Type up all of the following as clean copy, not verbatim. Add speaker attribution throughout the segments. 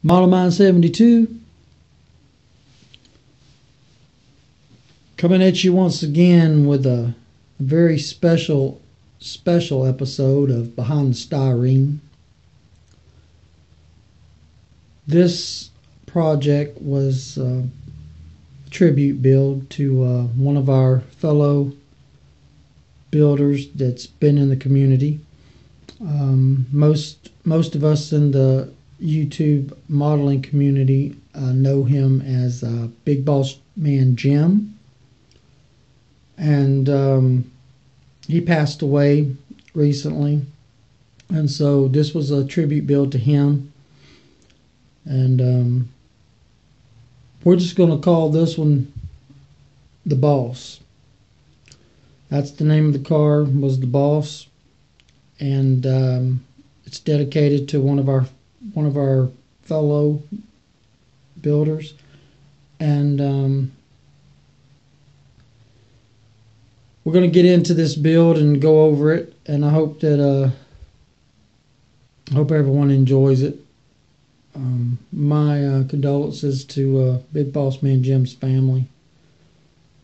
Speaker 1: MODELMIND72 coming at you once again with a very special episode of Behind the Styrene. This project was a tribute build to one of our fellow builders that's been in the community. Most of us in the YouTube modeling community know him as Big Boss Man Jim, and he passed away recently, and so this was a tribute build to him, and we're just going to call this one The Boss. That's the name of the car, was The Boss, and it's dedicated to one of our fellow builders, and we're going to get into this build and go over it, and I hope that everyone enjoys it. My condolences to Big Boss Man Jim's family,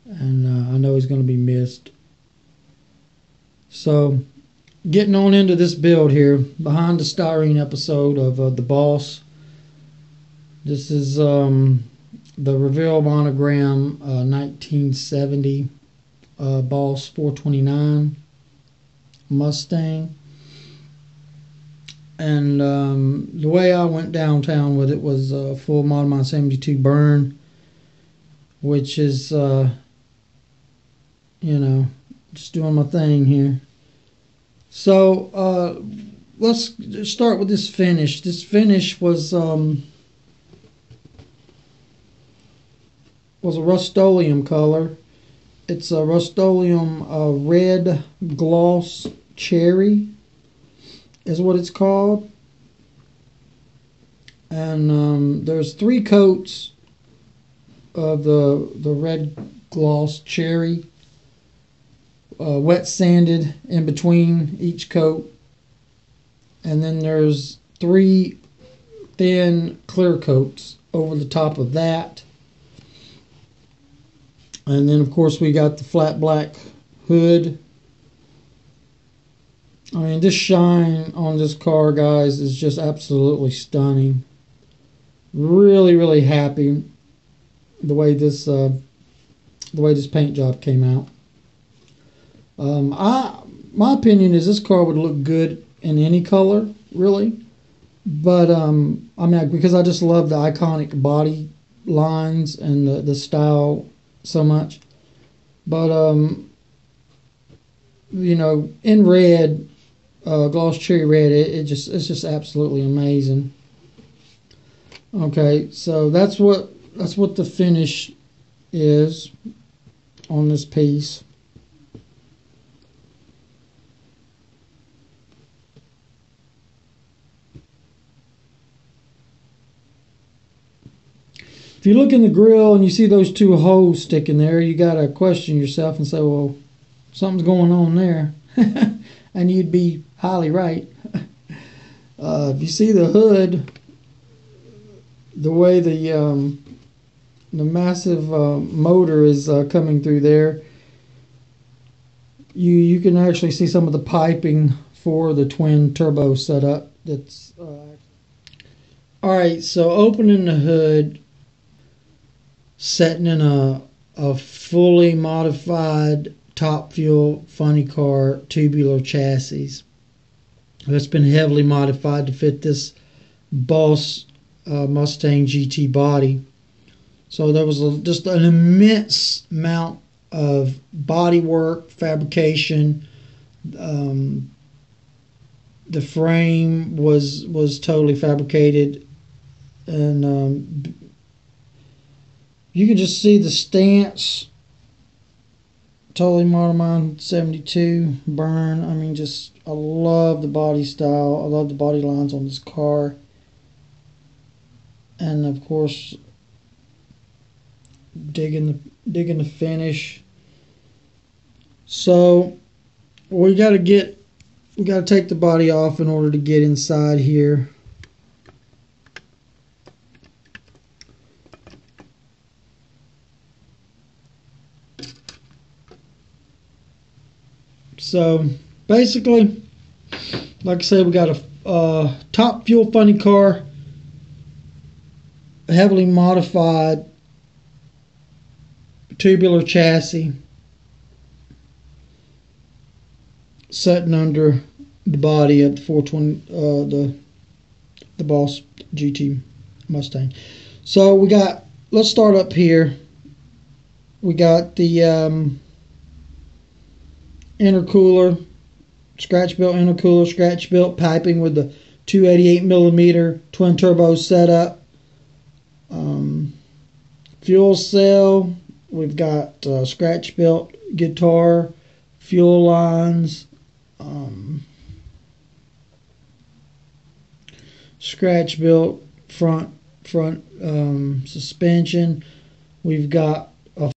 Speaker 1: and I know he's going to be missed. So, getting on into this build here, Behind the Styrene episode of The Boss. This is the Revell Monogram 1970 Boss 429 Mustang. And the way I went downtown with it was a full MODELMIND72 burn, which is, just doing my thing here. So let's start with this finish. This finish was a Rust-Oleum color. It's a Rust-Oleum red gloss cherry is what it's called. And there's 3 coats of the red gloss cherry, wet sanded in between each coat, and then there's 3 thin clear coats over the top of that, and then of course we got the flat black hood. I mean, this shine on this car, guys, is just absolutely stunning. Really happy the way this paint job came out. My opinion is this car would look good in any color, really. But I mean, because I just love the iconic body lines and the style so much. But in red, gloss cherry red, it's just absolutely amazing. Okay, so that's what the finish is on this piece. If you look in the grill and you see those 2 holes sticking there, you got to question yourself and say, well, something's going on there. And you'd be highly right. If you see the hood, the way the massive motor is coming through there, you can actually see some of the piping for the twin turbo setup. That's alright, so opening the hood, setting in a fully modified Top Fuel Funny Car tubular chassis that's been heavily modified to fit this Boss Mustang GT body. So there was just an immense amount of body work, fabrication. The frame was totally fabricated, and you can just see the stance. Totally MODELMIND72 burn. I mean, I love the body style. I love the body lines on this car. And of course, digging the finish. So we got to take the body off in order to get inside here. So basically, like I said, we got a top fuel funny car, heavily modified tubular chassis sitting under the body of the 420, the Boss GT Mustang. So we got, let's start up here. We got the intercooler, scratch built intercooler, scratch built piping with the 288mm twin turbo setup. Fuel cell, we've got scratch built guitar, fuel lines, scratch built front suspension. We've got a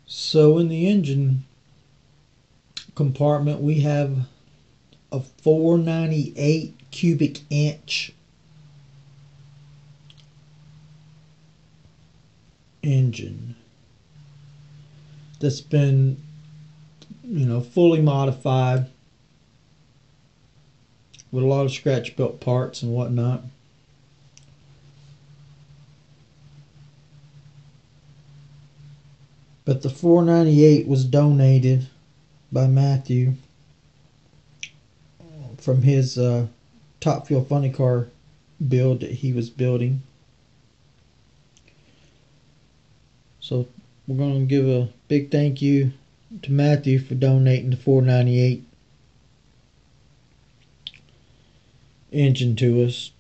Speaker 1: so in the engine compartment we have a 498 cubic inch engine that's been, fully modified with a lot of scratch built parts and whatnot. But the 498 was donated by Matthew from his Top Fuel Funny Car build that he was building. So we're going to give a big thank you to Matthew for donating the 498 engine to us.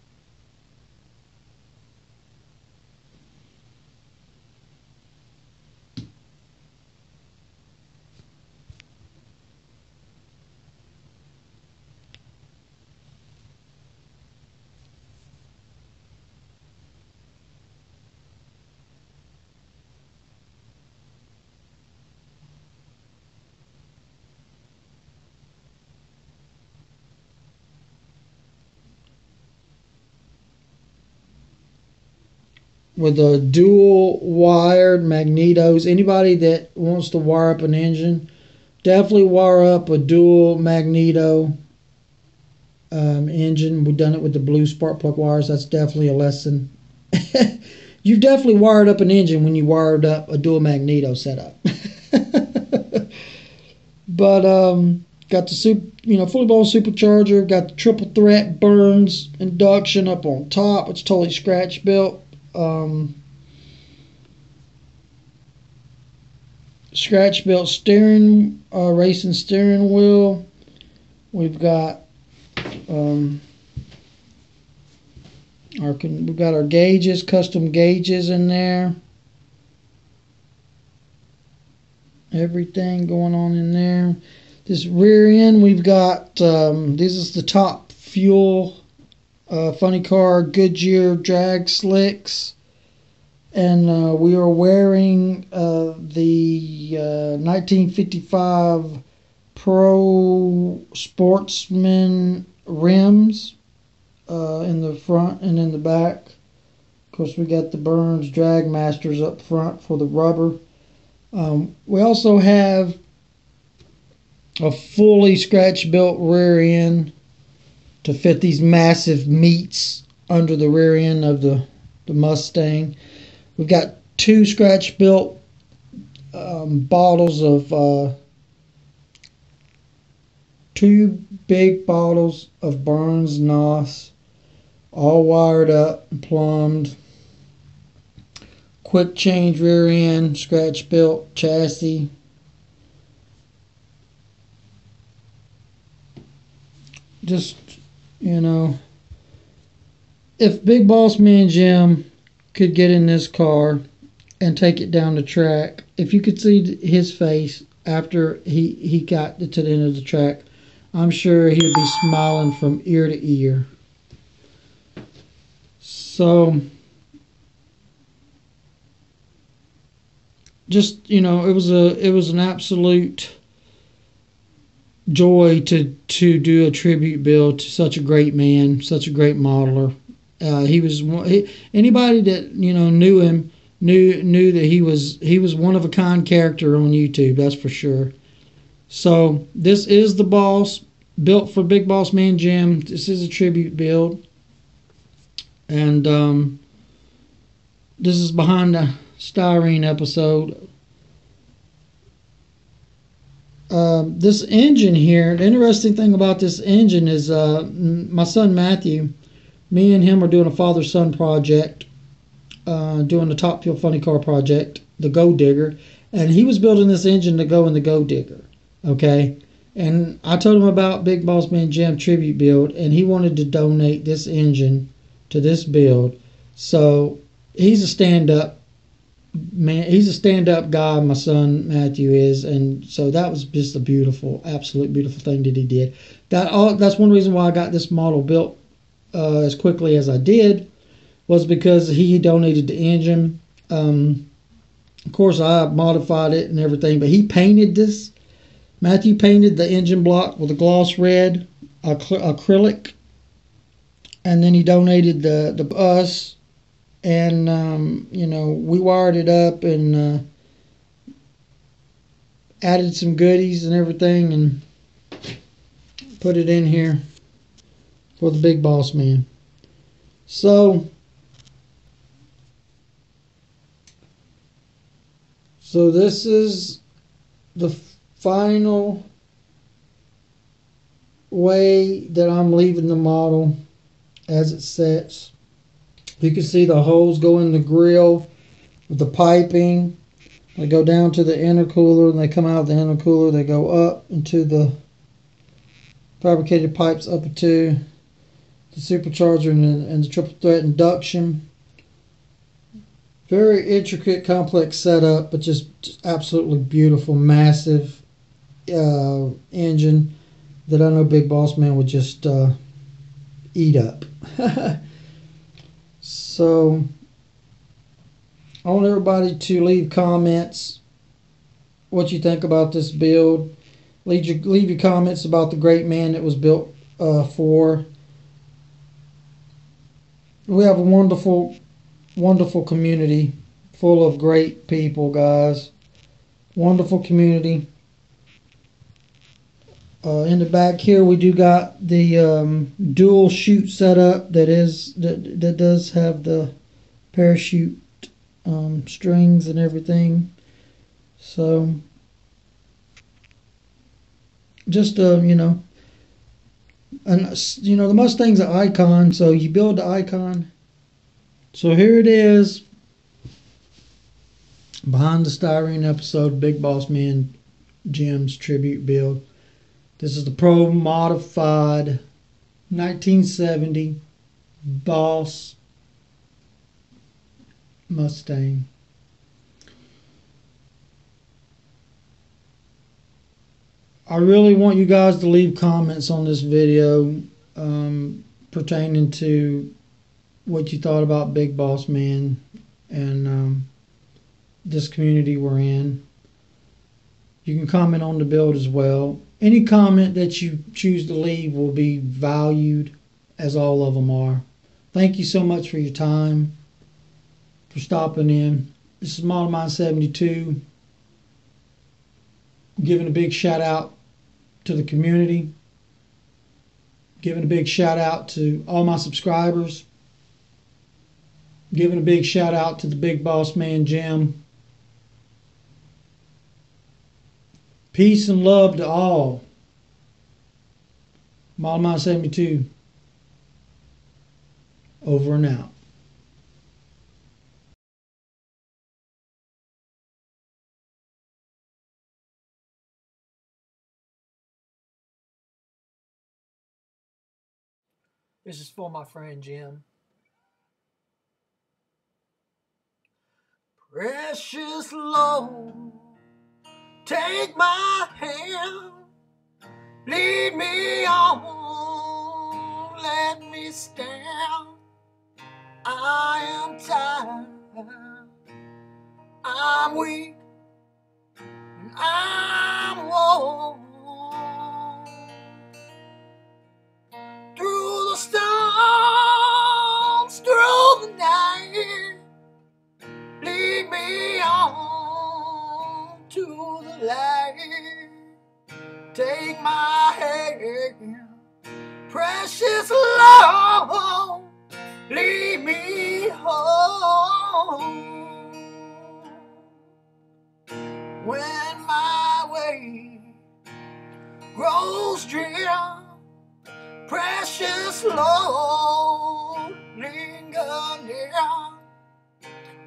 Speaker 1: With the dual wired magnetos. Anybody that wants to wire up an engine, definitely wire up a dual magneto engine. We've done it with the blue spark plug wires. That's definitely a lesson. You've definitely wired up an engine when you wired up a dual magneto setup. But got the fully blown supercharger. Got the triple threat Burns induction up on top. It's totally scratch built. Scratch built steering, racing steering wheel. We've got our gauges, custom gauges in there. Everything going on in there. This rear end, we've got this is the Top Fuel Funny Car Goodyear drag slicks, and we are wearing the 1955 Pro Sportsman rims in the front and in the back. Of course, we got the Burns Drag Masters up front for the rubber. We also have a fully scratch built rear end to fit these massive meats under the rear end of the Mustang. We've got two scratch built bottles of two big bottles of Burns NOS, all wired up and plumbed. Quick change rear end, scratch built chassis. Just, if Big Boss Man Jim could get in this car and take it down the track, if you could see his face after he got to the end of the track, I'm sure he would be smiling from ear to ear. So, just, it was an absolute joy to do a tribute build to such a great man, such a great modeler. Anybody that knew him knew that he was one of a kind character on YouTube. That's for sure. So this is the Boss, built for Big Boss Man Jim. This is a tribute build, and this is behind the Styrene episode. This engine here, the interesting thing about this engine is my son Matthew, me and him are doing a father-son project, doing the Top Fuel Funny Car project, the Go Digger, and he was building this engine to go in the Go Digger, okay? And I told him about Big Boss Man Jim tribute build, and he wanted to donate this engine to this build. So he's a stand-up man. He's a stand-up guy, my son Matthew is, and so that was just a beautiful, absolute beautiful thing that he did. That's one reason why I got this model built as quickly as I did, was because he donated the engine. Of course, I modified it and everything, but he painted this. Matthew painted the engine block with a gloss red acrylic, and then he donated the bus. And, we wired it up and added some goodies and everything and put it in here for the Big Boss Man. So this is the final way that I'm leaving the model as it sets. You can see the holes go in the grill with the piping. They go down to the intercooler, and they come out of the intercooler. They go up into the fabricated pipes up into the supercharger and the triple threat induction. Very intricate, complex setup, but just absolutely beautiful, massive engine that I know Big Boss Man would just eat up. So I want everybody to leave comments what you think about this build. Leave your comments about the great man it was built for. We have a wonderful, wonderful community full of great people, guys. Wonderful community. In the back here, we do got the dual chute setup that does have the parachute strings and everything. So just and the Mustang's an icon, so you build the icon. So here it is, behind the Styrene episode, Big Boss Man Jim's tribute build. This is the Pro modified 1970 Boss Mustang. I really want you guys to leave comments on this video pertaining to what you thought about Big Boss Man and this community we're in. You can comment on the build as well. Any comment that you choose to leave will be valued, as all of them are. Thank you so much for your time, for stopping in. This is MODELMIND72, giving a big shout out to the community, giving a big shout out to all my subscribers, giving a big shout out to the Big Boss Man Jim. Peace and love to all. MODELMIND72, over and out. This is for my friend Jim. Precious Lord, take my hand, lead me on, let me stand. I am tired, I'm weak, and I'm worn. Through the storms, through the night, lead
Speaker 2: take my hand. Precious Lord, lead me home. When my way grows drear, precious Lord, linger near.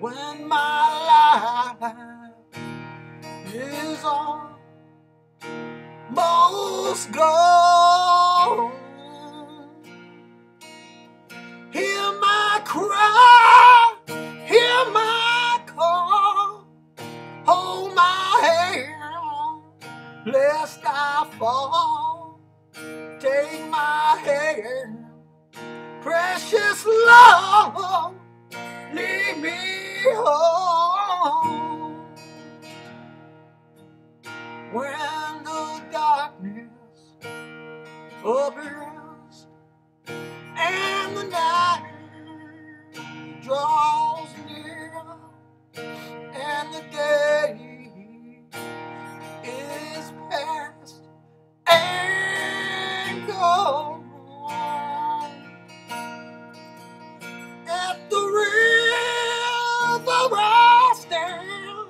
Speaker 2: When my life is almost gone, hear my cry, hear my call, hold my hand, lest I fall. Take my hand, precious Lord, lead me home. When the darkness appears and the night draws near, and the day is past and gone, at the river I stand,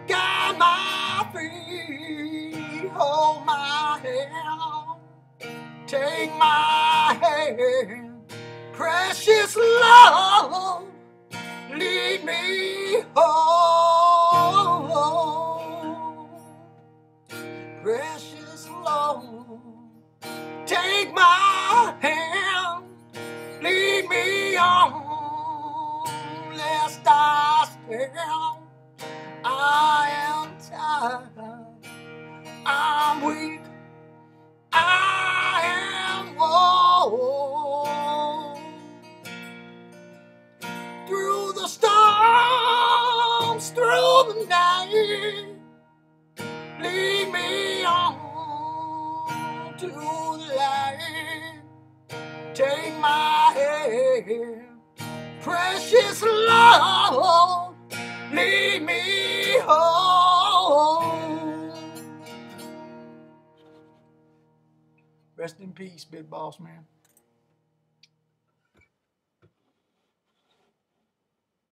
Speaker 2: guide my feet, hold my hand, take my hand, precious Lord, lead me home. Precious Lord, take my hand, lead me on, lest I stand. I am tired, I'm weak, I am worn. Through the storms, through the night, lead me on to the light. Take my hand, precious Lord, lead me home. Rest in peace, Big Boss Man.